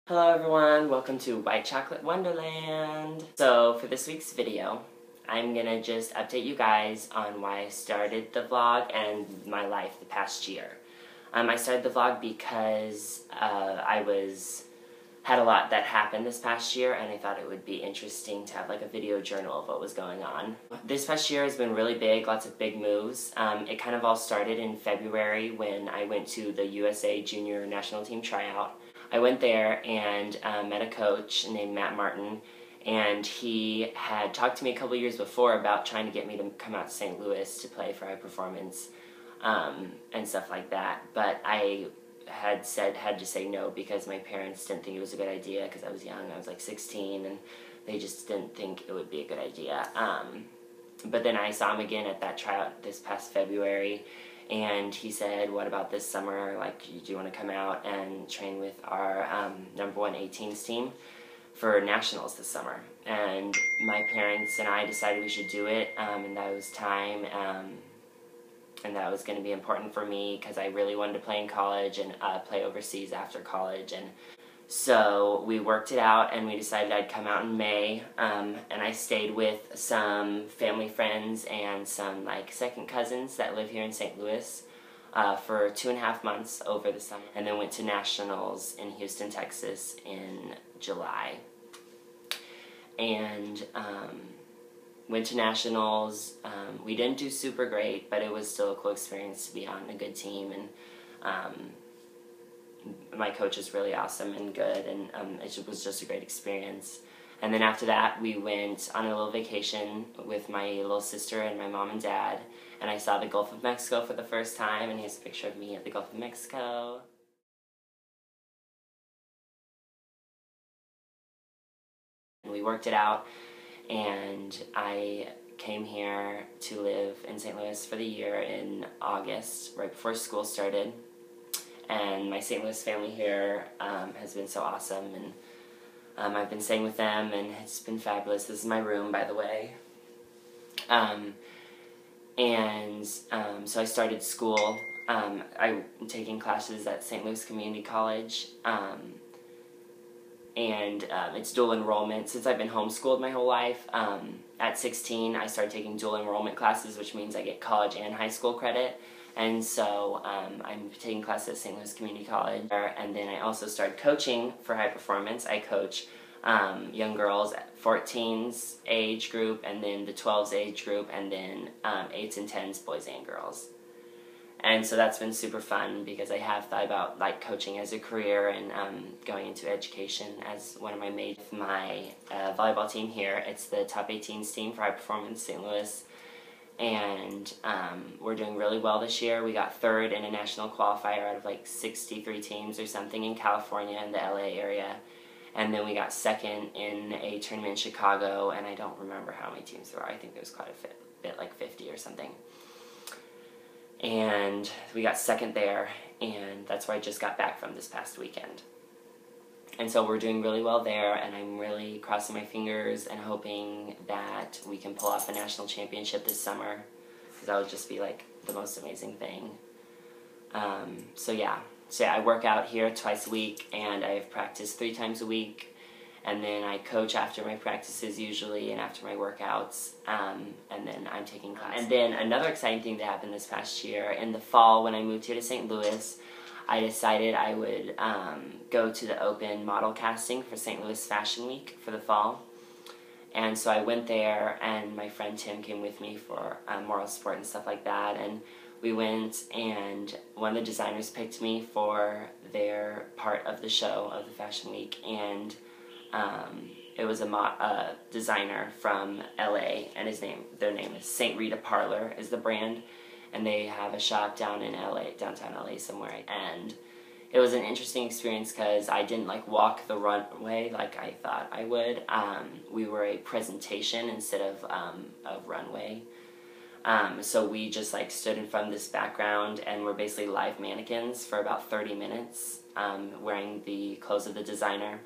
Hello everyone, welcome to White Chocolate Wonderland. So for this week's video, I'm gonna just update you guys on why I started the vlog and my life the past year. I started the vlog because had a lot that happened this past year, and I thought it would be interesting to have like a video journal of what was going on. This past year has been really big, lots of big moves. It kind of all started in February when I went to the USA Junior National Team tryout. I went there and met a coach named Matt Martin, and he had talked to me a couple years before about trying to get me to come out to St. Louis to play for High Performance and stuff like that, but I had to say no because my parents didn't think it was a good idea because I was young. I was like 16 and they just didn't think it would be a good idea. But then I saw him again at that tryout this past February, and he said, what about this summer, like, do you want to come out and train with our #1 18s team for nationals this summer? And my parents and I decided we should do it, and that was time, and that was going to be important for me because I really wanted to play in college and play overseas after college. And so we worked it out and we decided I'd come out in May, and I stayed with some family friends and some like second cousins that live here in St. Louis for 2.5 months over the summer, and then went to nationals in Houston, Texas in July. And went to nationals. We didn't do super great, but it was still a cool experience to be on a good team, and my coach is really awesome and good, and it was just a great experience. And then after that, we went on a little vacation with my little sister and my mom and dad, and I saw the Gulf of Mexico for the first time, and here's a picture of me at the Gulf of Mexico. And we worked it out, and I came here to live in St. Louis for the year in August, right before school started. And my St. Louis family here has been so awesome, and I've been staying with them, and it's been fabulous. This is my room, by the way. So I started school. I'm taking classes at St. Louis Community College, and it's dual enrollment. Since I've been homeschooled my whole life, at 16 I started taking dual enrollment classes, which means I get college and high school credit. And so I'm taking classes at St. Louis Community College, and then I also started coaching for High Performance. I coach young girls at 14s age group, and then the 12s age group, and then 8s and 10s boys and girls. And so that's been super fun because I have thought about like coaching as a career and going into education as one of my majors. My volleyball team here, it's the top 18s team for High Performance St. Louis. And we're doing really well this year. We got 3rd in a national qualifier out of like 63 teams or something in California and the LA area. And then we got 2nd in a tournament in Chicago, and I don't remember how many teams there are. I think there was quite a bit, like 50 or something. And we got 2nd there, and that's where I just got back from this past weekend. And so we're doing really well there, and I'm really crossing my fingers and hoping that we can pull off a national championship this summer, because that would just be like the most amazing thing. So yeah, I work out here twice a week, and I have practice 3 times a week, and then I coach after my practices usually and after my workouts, and then I'm taking classes. And then another exciting thing that happened this past year, in the fall when I moved here to St. Louis, I decided I would go to the open model casting for St. Louis Fashion Week for the fall. And so I went there, and my friend Tim came with me for moral support and stuff like that. And we went, and one of the designers picked me for their part of the show of the Fashion Week. And it was a designer from LA, and their name is St. Rita Parlor is the brand. And they have a shop down in LA, downtown LA somewhere. And it was an interesting experience because I didn't like walk the runway like I thought I would. We were a presentation instead of a runway. So we just like stood in front of this background and were basically live mannequins for about 30 minutes, wearing the clothes of the designer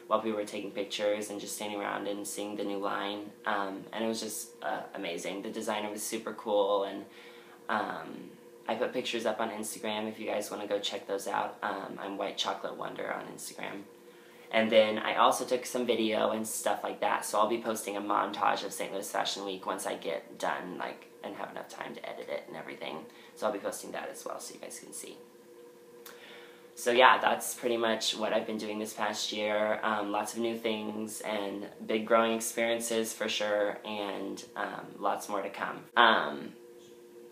while we were taking pictures and just standing around and seeing the new line. And it was just amazing. The designer was super cool, and I put pictures up on Instagram if you guys want to go check those out. I'm White Chocolate Wonder on Instagram. And then I also took some video and stuff like that, so I'll be posting a montage of St. Louis Fashion Week once I get done, like, and have enough time to edit it and everything. So I'll be posting that as well so you guys can see. So yeah, that's pretty much what I've been doing this past year. Lots of new things and big growing experiences for sure, and lots more to come.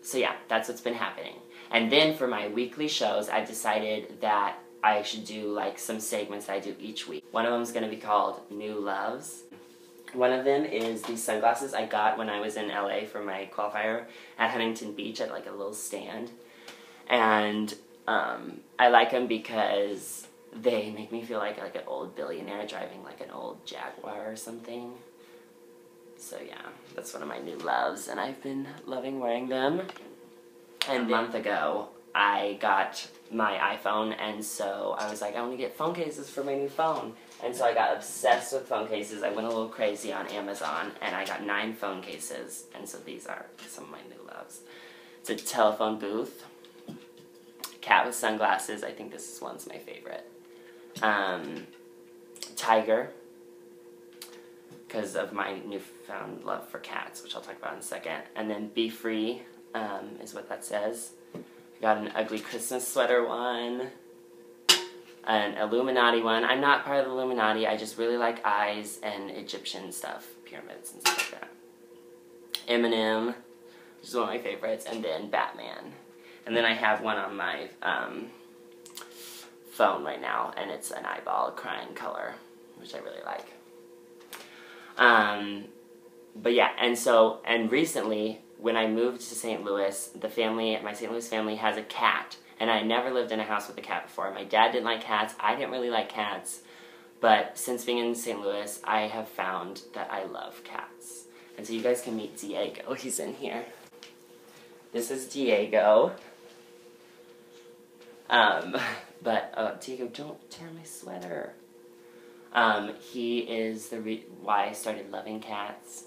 So yeah, that's what's been happening. And then for my weekly shows, I've decided that I should do like some segments that I do each week. One of them is going to be called New Loves. One of them is these sunglasses I got when I was in LA for my qualifier at Huntington Beach at like a little stand. And I like them because they make me feel like an old billionaire driving like an old Jaguar or something. So yeah, that's one of my new loves, and I've been loving wearing them. And a month ago, I got my iPhone, and so I was like, I want to get phone cases for my new phone. And so I got obsessed with phone cases. I went a little crazy on Amazon, and I got 9 phone cases. And so these are some of my new loves. It's a telephone booth, cat with sunglasses. I think this one's my favorite. Tiger, because of my newfound love for cats, which I'll talk about in a second. And then Be Free is what that says. I got an ugly Christmas sweater one, an Illuminati one. I'm not part of the Illuminati, I just really like eyes and Egyptian stuff, pyramids and stuff like that. Eminem, which is one of my favorites, and then Batman. And then I have one on my phone right now, and it's an eyeball crying color, which I really like. But yeah, and recently, when I moved to St. Louis, my St. Louis family has a cat, and I never lived in a house with a cat before. My dad didn't like cats, I didn't really like cats, but since being in St. Louis, I have found that I love cats. And so you guys can meet Diego, he's in here. This is Diego. Diego, don't tear my sweater. He is why I started loving cats.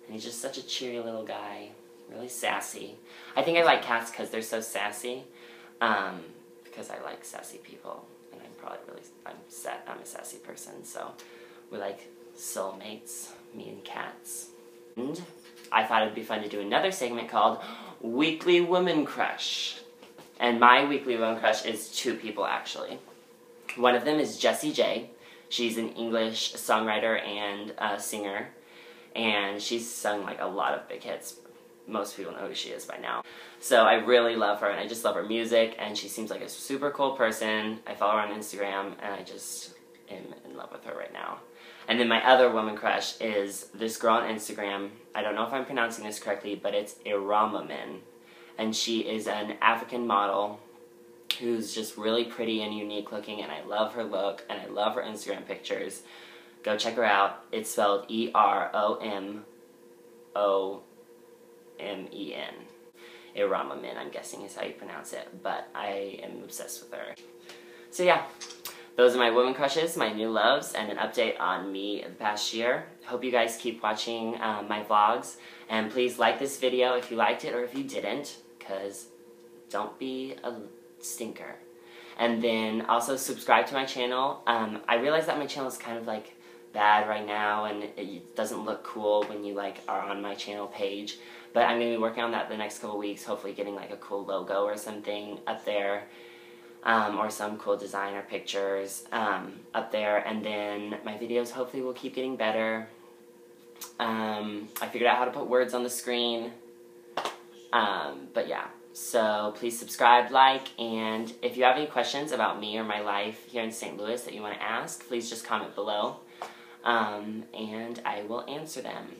And he's just such a cheery little guy. Really sassy. I think I like cats because they're so sassy. Because I like sassy people. And I'm a sassy person, so we're like soulmates, me and cats. And I thought it'd be fun to do another segment called Weekly Woman Crush. And my weekly woman crush is 2 people, actually. One of them is Jessie J. She's an English songwriter and singer, and she's sung like a lot of big hits. Most people know who she is by now. So I really love her, and I just love her music, and she seems like a super cool person. I follow her on Instagram, and I just am in love with her right now. And then my other woman crush is this girl on Instagram. I don't know if I'm pronouncing this correctly, but it's Iramamin. And she is an African model who's just really pretty and unique looking, and I love her look, and I love her Instagram pictures. Go check her out. It's spelled E-R-O-M-O-M-E-N. Iramamin, I'm guessing is how you pronounce it, but I am obsessed with her. So yeah, those are my women crushes, my new loves, and an update on me the past year. Hope you guys keep watching my vlogs, and please like this video if you liked it or if you didn't, because don't be a stinker. And then also subscribe to my channel. I realize that my channel is kind of like bad right now, and it doesn't look cool when you like are on my channel page, but I'm going to be working on that the next couple weeks, hopefully getting like a cool logo or something up there, or some cool design or pictures up there, and then my videos hopefully will keep getting better. I figured out how to put words on the screen, but yeah. So please subscribe, like, and if you have any questions about me or my life here in St. Louis that you want to ask, please just comment below, and I will answer them.